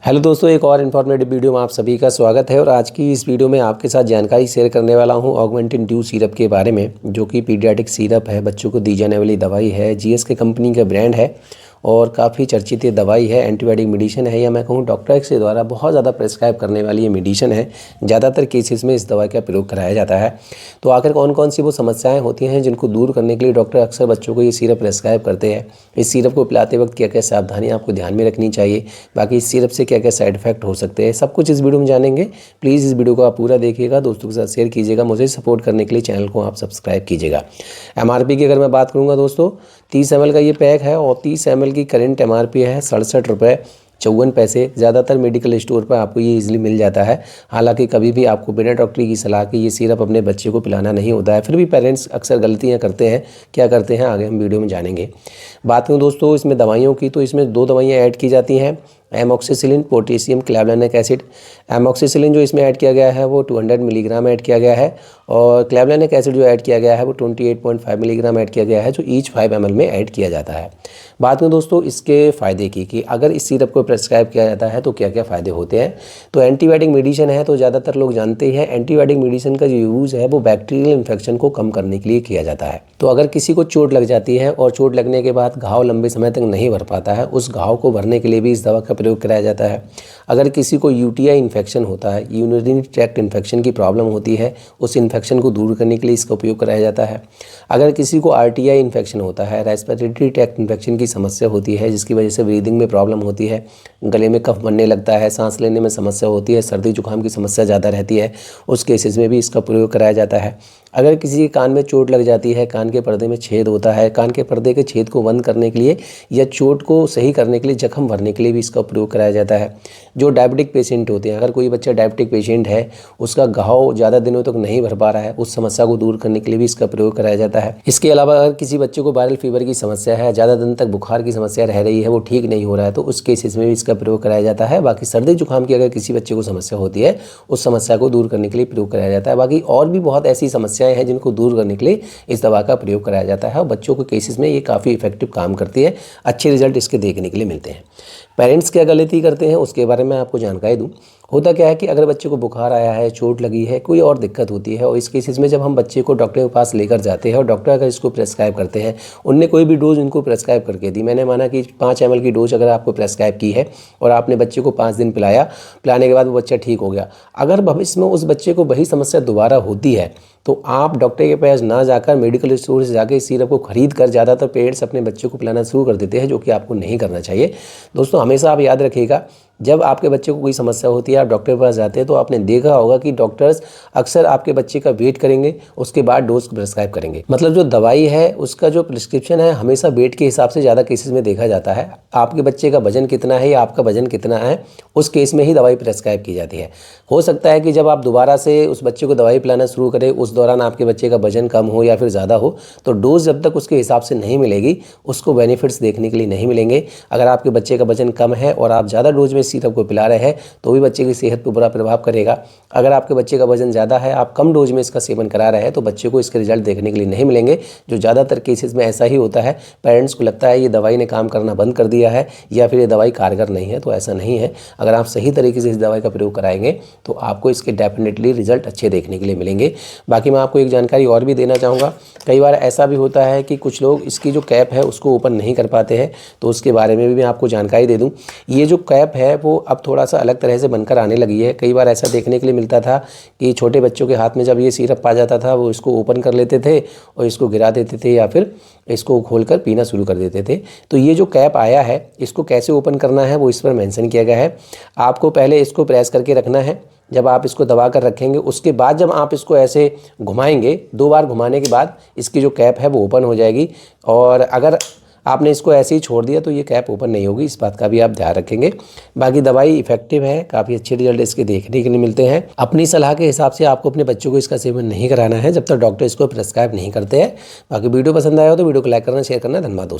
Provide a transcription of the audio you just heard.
Hello दोस्तों, एक और इन्फॉर्मेटिव वीडियो में आप सभी का स्वागत है। और आज की इस वीडियो में आपके साथ जानकारी शेयर करने वाला हूं ऑगमेंटिन ड्यू सिरप के बारे में, जो कि पीडियाट्रिक सिरप है, बच्चों को दी जाने वाली दवाई है। जीएसके कंपनी का ब्रांड है और काफ़ी चर्चित ये दवाई है। एंटीबायोटिक मेडिसिन है, या मैं कहूँ डॉक्टर के द्वारा बहुत ज़्यादा प्रेस्क्राइब करने वाली ये मेडिसिन है। ज़्यादातर केसेस में इस दवाई का प्रयोग कराया जाता है। तो आखिर कौन कौन सी वो समस्याएं होती हैं जिनको दूर करने के लिए डॉक्टर अक्सर बच्चों को ये सिरप प्रेस्क्राइब करते हैं। इस सिरप को पिलाते वक्त क्या क्या सावधानियाँ आपको ध्यान में रखनी चाहिए, बाकी इस सिरप से क्या क्या साइड इफेक्ट हो सकते हैं, सब कुछ इस वीडियो में जानेंगे। प्लीज़ इस वीडियो को आप पूरा देखिएगा, दोस्तों के साथ शेयर कीजिएगा। मुझे सपोर्ट करने के लिए चैनल को आप सब्सक्राइब कीजिएगा। एमआरपी की अगर मैं बात करूँगा दोस्तों, 30 ml का ये पैक है और 30 ml की करंट एमआरपी है 67 रुपये 54 पैसे। ज़्यादातर मेडिकल स्टोर पर आपको ये इजीली मिल जाता है। हालांकि कभी भी आपको बिना डॉक्टर की सलाह के ये सिरप अपने बच्चे को पिलाना नहीं होता है। फिर भी पेरेंट्स अक्सर गलतियां करते हैं। क्या करते हैं आगे हम वीडियो में जानेंगे। बात करूँ दोस्तों इसमें दवाइयों की, तो इसमें 2 दवाइयाँ ऐड की जाती हैं, एमॉक्सिसिलिन, पोटेशियम क्लैवलानिक एसिड। एमॉक्सिसिलिन जो इसमें ऐड किया गया है वो 200 मिलीग्राम ऐड किया गया है, और क्लैवलानिक एसिड जो ऐड किया गया है वो 28.5 मिलीग्राम ऐड किया गया है, जो ईच 5 ml में ऐड किया जाता है। बात में दोस्तों इसके फ़ायदे की, कि अगर इस सिरप को प्रेस्क्राइब किया जाता है तो क्या क्या फ़ायदे होते हैं। तो एंटीबायोटिक मेडिसिन है, तो ज़्यादातर लोग जानते ही हैं एंटीबायोटिक मेडिसिन का जो यूज़ है वो बैक्टीरियल इन्फेक्शन को कम करने के लिए किया जाता है। तो अगर किसी को चोट लग जाती है और चोट लगने के बाद घाव लंबे समय तक नहीं भर पाता है, उस घाव को भरने के लिए भी इस दवा का प्रयोग कराया जाता है। अगर किसी को यूटीआई इन्फेक्शन होता है, यूरिनरी ट्रैक्ट इन्फेक्शन की प्रॉब्लम होती है, उस इन्फेक्शन को दूर करने के लिए इसका उपयोग कराया जाता है। अगर किसी को आरटीआई इन्फेक्शन होता है, रेस्पिरेटरी ट्रैक्ट इन्फेक्शन की समस्या होती है, जिसकी वजह से ब्रीदिंग में प्रॉब्लम होती है, गले में कफ बनने लगता है, सांस लेने में समस्या होती है, सर्दी जुकाम की समस्या ज़्यादा रहती है, उस केसेस में भी इसका प्रयोग कराया जाता है। अगर किसी के कान में चोट लग जाती है, कान के पर्दे में छेद होता है, कान के पर्दे के छेद को बंद करने के लिए या चोट को सही करने के लिए, जख्म भरने के लिए भी इसका प्रयोग कराया जाता है। जो डायबिटिक पेशेंट होते हैं, अगर कोई बच्चा डायबिटिक पेशेंट है, उसका घाव ज़्यादा दिनों तक नहीं भर पा रहा है, उस समस्या को दूर करने के लिए भी इसका प्रयोग कराया जाता है। इसके अलावा अगर किसी बच्चे को वायरल फीवर की समस्या है, ज़्यादा दिन तक बुखार की समस्या रह रही है, वो ठीक नहीं हो रहा है, तो उस केसेस में भी इसका प्रयोग कराया जाता है। बाकी सर्दी जुकाम की अगर किसी बच्चे को समस्या होती है, उस समस्या को दूर करने के लिए प्रयोग कराया जाता है। बाकी और भी बहुत ऐसी समस्याएं हैं जिनको दूर करने के लिए इस दवा का प्रयोग कराया जाता है, और बच्चों के केसेस में ये काफ़ी इफेक्टिव काम करती है। अच्छे रिजल्ट इसके देखने के लिए मिलते हैं। पेरेंट्स क्या गलती करते हैं उसके बारे में आपको जानकारी दूं। होता क्या है कि अगर बच्चे को बुखार आया है, चोट लगी है, कोई और दिक्कत होती है, और इस केसेस में जब हम बच्चे को डॉक्टर के पास लेकर जाते हैं और डॉक्टर अगर इसको प्रेस्क्राइब करते हैं, उनने कोई भी डोज इनको प्रेस्क्राइब करके दी, मैंने माना कि 5 ml की डोज अगर आपको प्रेस्क्राइब की है और आपने बच्चे को 5 दिन पिलाया, पिलाने के बाद वो बच्चा ठीक हो गया, अगर भविष्य में उस बच्चे को वही समस्या दोबारा होती है, तो आप डॉक्टर के पास ना जाकर मेडिकल स्टोर से जाकर इस सिरप को खरीद कर ज़्यादातर पेरेंट्स अपने बच्चों को पिलाना शुरू कर देते हैं, जो कि आपको नहीं करना चाहिए। दोस्तों हमेशा आप याद रखिएगा, जब आपके बच्चे को कोई समस्या होती है, आप डॉक्टर के पास जाते हैं, तो आपने देखा होगा कि डॉक्टर्स अक्सर आपके बच्चे का वेट करेंगे, उसके बाद डोज प्रिस्क्राइब करेंगे। मतलब जो दवाई है उसका जो प्रिस्क्रिप्शन है हमेशा वेट के हिसाब से ज़्यादा केसेस में देखा जाता है। आपके बच्चे का वजन कितना है या आपका वजन कितना है, उस केस में ही दवाई प्रिस्क्राइब की जाती है। हो सकता है कि जब आप दोबारा से उस बच्चे को दवाई पिलाना शुरू करें, उस दौरान आपके बच्चे का वजन कम हो या फिर ज़्यादा हो, तो डोज जब तक उसके हिसाब से नहीं मिलेगी, उसको बेनिफिट्स देखने के लिए नहीं मिलेंगे। अगर आपके बच्चे का वजन कम है और आप ज़्यादा डोज में सिरप को पिला रहे हैं, तो भी बच्चे की सेहत पर बुरा प्रभाव करेगा। अगर आपके बच्चे का वजन ज़्यादा है, आप कम डोज में इसका सेवन करा रहे हैं, तो बच्चे को इसके रिजल्ट देखने के लिए नहीं मिलेंगे। जो ज़्यादातर केसेस में ऐसा ही होता है। पेरेंट्स को लगता है ये दवाई ने काम करना बंद कर दिया है या फिर ये दवाई कारगर नहीं है, तो ऐसा नहीं है। अगर आप सही तरीके से इस दवाई का प्रयोग कराएंगे तो आपको इसके डेफिनेटली रिजल्ट अच्छे देखने के लिए मिलेंगे। बाकी मैं आपको एक जानकारी और भी देना चाहूँगा। कई बार ऐसा भी होता है कि कुछ लोग इसकी जो कैप है उसको ओपन नहीं कर पाते हैं, तो उसके बारे में भी मैं आपको जानकारी दे दूँ। ये जो कैप है वो अब थोड़ा सा अलग तरह से बनकर आने लगी है। कई बार ऐसा देखने के लिए मिलता था कि छोटे बच्चों के हाथ में जब ये सिरप आ जाता था, वो इसको ओपन कर लेते थे और इसको गिरा देते थे या फिर इसको खोलकर पीना शुरू कर देते थे। तो ये जो कैप आया है, इसको कैसे ओपन करना है वो इस पर मेंशन किया गया है। आपको पहले इसको प्रेस करके रखना है। जब आप इसको दबा कर रखेंगे, उसके बाद जब आप इसको ऐसे घुमाएंगे, 2 बार घुमाने के बाद इसकी जो कैप है वो ओपन हो जाएगी। और अगर आपने इसको ऐसे ही छोड़ दिया तो ये कैप ओपन नहीं होगी, इस बात का भी आप ध्यान रखेंगे। बाकी दवाई इफेक्टिव है, काफ़ी अच्छे रिजल्ट इसके देखने के लिए मिलते हैं। अपनी सलाह के हिसाब से आपको अपने बच्चों को इसका सेवन नहीं कराना है जब तक डॉक्टर इसको प्रेस्क्राइब नहीं करते हैं। बाकी वीडियो पसंद आया हो तो वीडियो को लाइक करना, शेयर करना। धन्यवाद दोस्तों।